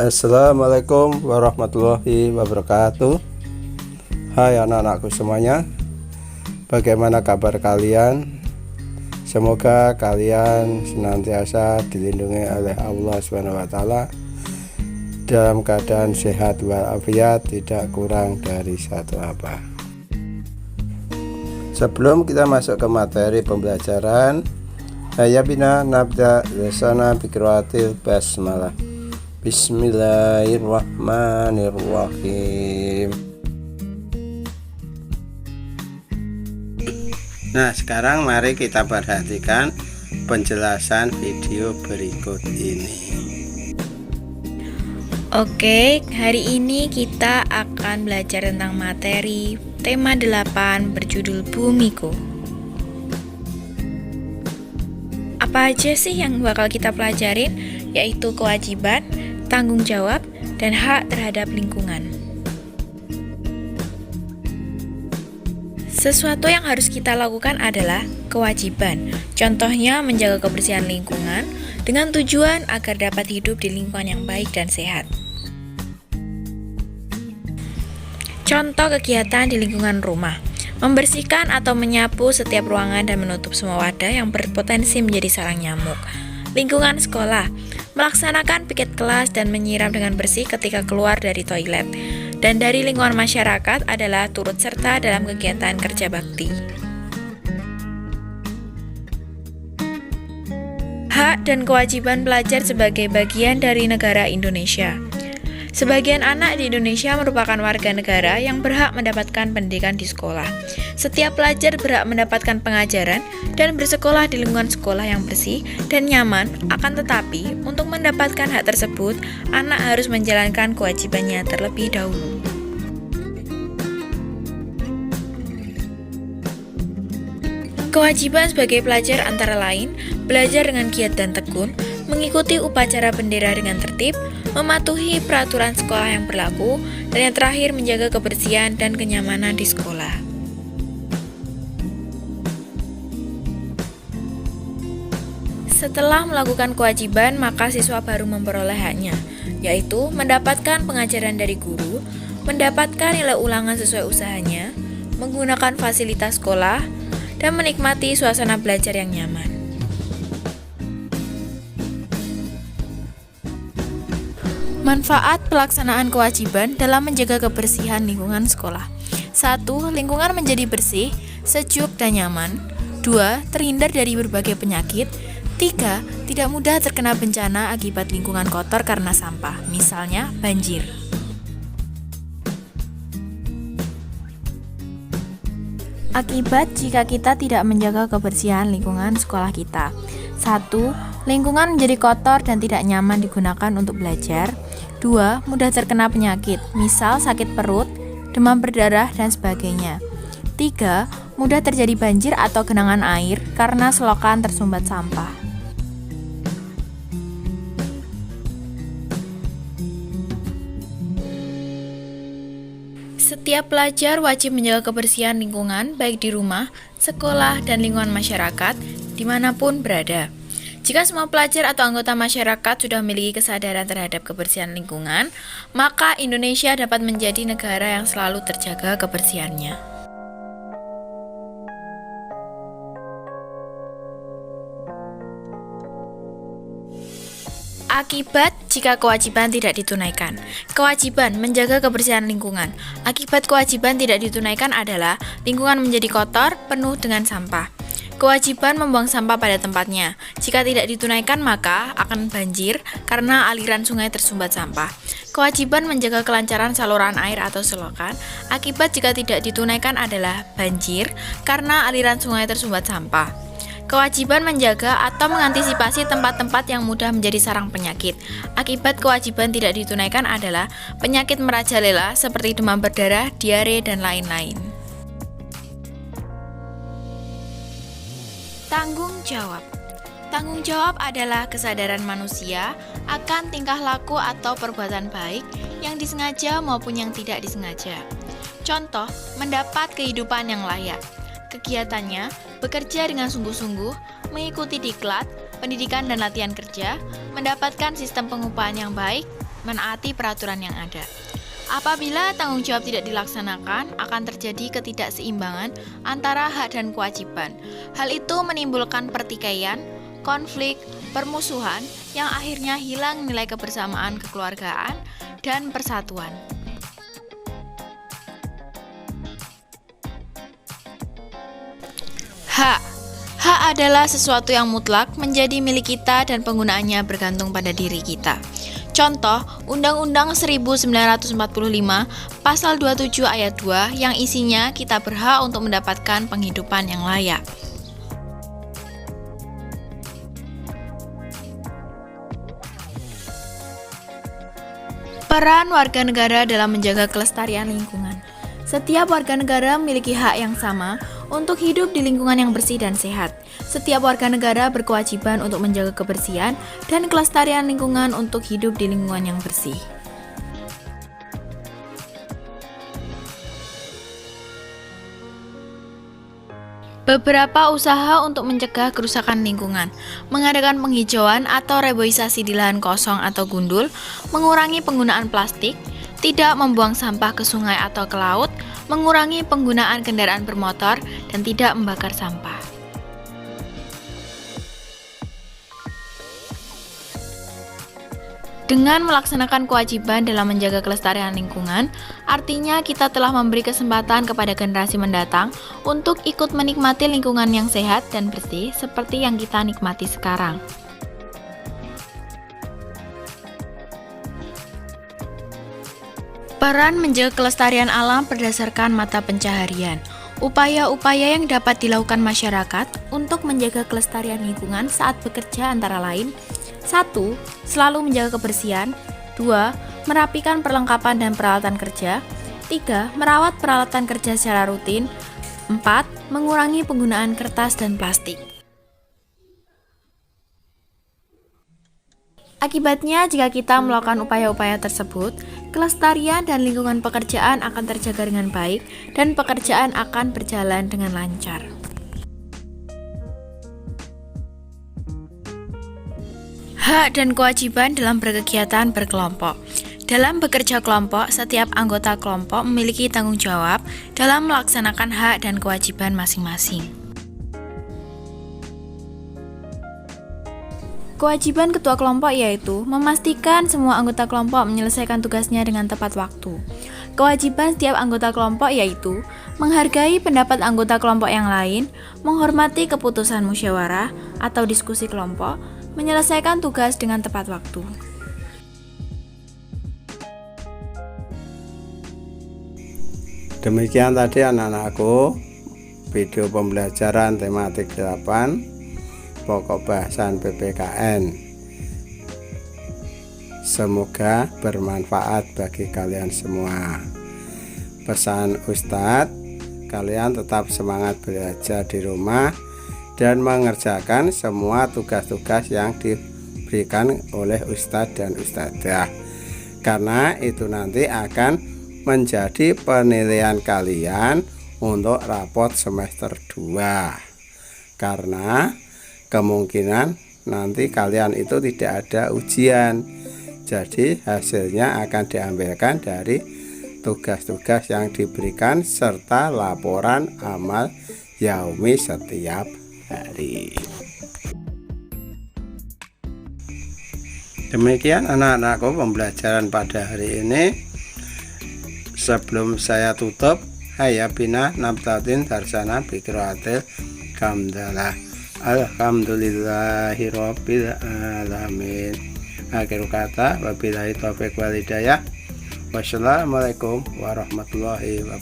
Assalamualaikum warahmatullahi wabarakatuh. Hai anak-anakku semuanya, bagaimana kabar kalian? Semoga kalian senantiasa dilindungi oleh Allah SWT dalam keadaan sehat walafiat, tidak kurang dari satu apa. Sebelum kita masuk ke materi pembelajaran, ya bina nabda lesana biqiraatil basmalah. Bismillahirrahmanirrahim. Nah, sekarang mari kita perhatikan penjelasan video berikut ini. Oke, hari ini kita akan belajar tentang materi tema 8 berjudul Bumiku. Apa aja sih yang bakal kita pelajarin? Yaitu kewajiban, tanggung jawab, dan hak terhadap lingkungan. Sesuatu yang harus kita lakukan adalah kewajiban. Contohnya menjaga kebersihan lingkungan dengan tujuan agar dapat hidup di lingkungan yang baik dan sehat. Contoh kegiatan di lingkungan rumah: membersihkan atau menyapu setiap ruangan dan menutup semua wadah yang berpotensi menjadi sarang nyamuk. Lingkungan sekolah: melaksanakan piket kelas dan menyiram dengan bersih ketika keluar dari toilet. Dan dari lingkungan masyarakat adalah turut serta dalam kegiatan kerja bakti. Hak dan kewajiban pelajar sebagai bagian dari negara Indonesia. Sebagian anak di Indonesia merupakan warga negara yang berhak mendapatkan pendidikan di sekolah. Setiap pelajar berhak mendapatkan pengajaran dan bersekolah di lingkungan sekolah yang bersih dan nyaman. Akan tetapi, untuk mendapatkan hak tersebut, anak harus menjalankan kewajibannya terlebih dahulu. Kewajiban sebagai pelajar antara lain, belajar dengan giat dan tekun, mengikuti upacara bendera dengan tertib, mematuhi peraturan sekolah yang berlaku, dan yang terakhir menjaga kebersihan dan kenyamanan di sekolah. Setelah melakukan kewajiban, maka siswa baru memperoleh haknya, yaitu mendapatkan pengajaran dari guru, mendapatkan nilai ulangan sesuai usahanya, menggunakan fasilitas sekolah, dan menikmati suasana belajar yang nyaman. Manfaat pelaksanaan kewajiban dalam menjaga kebersihan lingkungan sekolah. 1. Lingkungan menjadi bersih, sejuk, dan nyaman. 2. Terhindar dari berbagai penyakit. 3. Tidak mudah terkena bencana akibat lingkungan kotor karena sampah, misalnya banjir. Akibat jika kita tidak menjaga kebersihan lingkungan sekolah kita. 1. Lingkungan menjadi kotor dan tidak nyaman digunakan untuk belajar. 2. Mudah terkena penyakit, misal sakit perut, demam berdarah, dan sebagainya. 3. Mudah terjadi banjir atau genangan air karena selokan tersumbat sampah. Setiap pelajar wajib menjaga kebersihan lingkungan, baik di rumah, sekolah, dan lingkungan masyarakat, dimanapun berada. Jika semua pelajar atau anggota masyarakat sudah memiliki kesadaran terhadap kebersihan lingkungan, maka Indonesia dapat menjadi negara yang selalu terjaga kebersihannya. Akibat jika kewajiban tidak ditunaikan. Kewajiban menjaga kebersihan lingkungan. Akibat kewajiban tidak ditunaikan adalah lingkungan menjadi kotor, penuh dengan sampah. Kewajiban membuang sampah pada tempatnya. Jika tidak ditunaikan maka akan banjir karena aliran sungai tersumbat sampah. Kewajiban menjaga kelancaran saluran air atau selokan. Akibat jika tidak ditunaikan adalah banjir karena aliran sungai tersumbat sampah. Kewajiban menjaga atau mengantisipasi tempat-tempat yang mudah menjadi sarang penyakit. Akibat kewajiban tidak ditunaikan adalah penyakit merajalela seperti demam berdarah, diare, dan lain-lain. Tanggung jawab. Tanggung jawab adalah kesadaran manusia akan tingkah laku atau perbuatan baik yang disengaja maupun yang tidak disengaja. Contoh, mendapat kehidupan yang layak. Kegiatannya, bekerja dengan sungguh-sungguh, mengikuti diklat, pendidikan dan latihan kerja, mendapatkan sistem pengupahan yang baik, menaati peraturan yang ada. Apabila tanggung jawab tidak dilaksanakan, akan terjadi ketidakseimbangan antara hak dan kewajiban. Hal itu menimbulkan pertikaian, konflik, permusuhan yang akhirnya hilang nilai kebersamaan kekeluargaan dan persatuan. Hak adalah sesuatu yang mutlak menjadi milik kita dan penggunaannya bergantung pada diri kita. Contoh, Undang-Undang 1945 Pasal 27 Ayat 2 yang isinya kita berhak untuk mendapatkan penghidupan yang layak. Peran warga negara dalam menjaga kelestarian lingkungan. Setiap warga negara memiliki hak yang sama untuk hidup di lingkungan yang bersih dan sehat. Setiap warga negara berkewajiban untuk menjaga kebersihan dan kelestarian lingkungan untuk hidup di lingkungan yang bersih. Beberapa usaha untuk mencegah kerusakan lingkungan, mengadakan penghijauan atau reboisasi di lahan kosong atau gundul, mengurangi penggunaan plastik, tidak membuang sampah ke sungai atau ke laut, mengurangi penggunaan kendaraan bermotor, dan tidak membakar sampah. Dengan melaksanakan kewajiban dalam menjaga kelestarian lingkungan, artinya kita telah memberi kesempatan kepada generasi mendatang untuk ikut menikmati lingkungan yang sehat dan bersih seperti yang kita nikmati sekarang. Peran menjaga kelestarian alam berdasarkan mata pencaharian. Upaya-upaya yang dapat dilakukan masyarakat untuk menjaga kelestarian lingkungan saat bekerja antara lain: 1. Selalu menjaga kebersihan. 2. Merapikan perlengkapan dan peralatan kerja. 3. Merawat peralatan kerja secara rutin. 4. Mengurangi penggunaan kertas dan plastik. Akibatnya, jika kita melakukan upaya-upaya tersebut, kelestarian dan lingkungan pekerjaan akan terjaga dengan baik dan pekerjaan akan berjalan dengan lancar. Hak dan kewajiban dalam berkegiatan berkelompok. Dalam bekerja kelompok, setiap anggota kelompok memiliki tanggung jawab dalam melaksanakan hak dan kewajiban masing-masing. Kewajiban ketua kelompok yaitu memastikan semua anggota kelompok menyelesaikan tugasnya dengan tepat waktu. Kewajiban setiap anggota kelompok yaitu menghargai pendapat anggota kelompok yang lain, menghormati keputusan musyawarah atau diskusi kelompok, menyelesaikan tugas dengan tepat waktu. Demikian tadi anak-anakku video pembelajaran tematik 8 pokok bahasan PPKN. Semoga bermanfaat bagi kalian semua. Pesan Ustadz, kalian tetap semangat belajar di rumah dan mengerjakan semua tugas-tugas yang diberikan oleh Ustadz dan Ustadzah, karena itu nanti akan menjadi penilaian kalian untuk rapot semester 2. Karena kemungkinan nanti kalian itu tidak ada ujian, jadi hasilnya akan diambilkan dari tugas-tugas yang diberikan serta laporan amal yaumi setiap hari. Demikian anak-anakku pembelajaran pada hari ini. Sebelum saya tutup, hayya bina nabtatin darsana bikroatil kamdalah. Alhamdulillahi rabbil alamin. Akhir kata, wabillahi taufiq wal hidayah. Wassalamualaikum warahmatullahi wabarakatuh.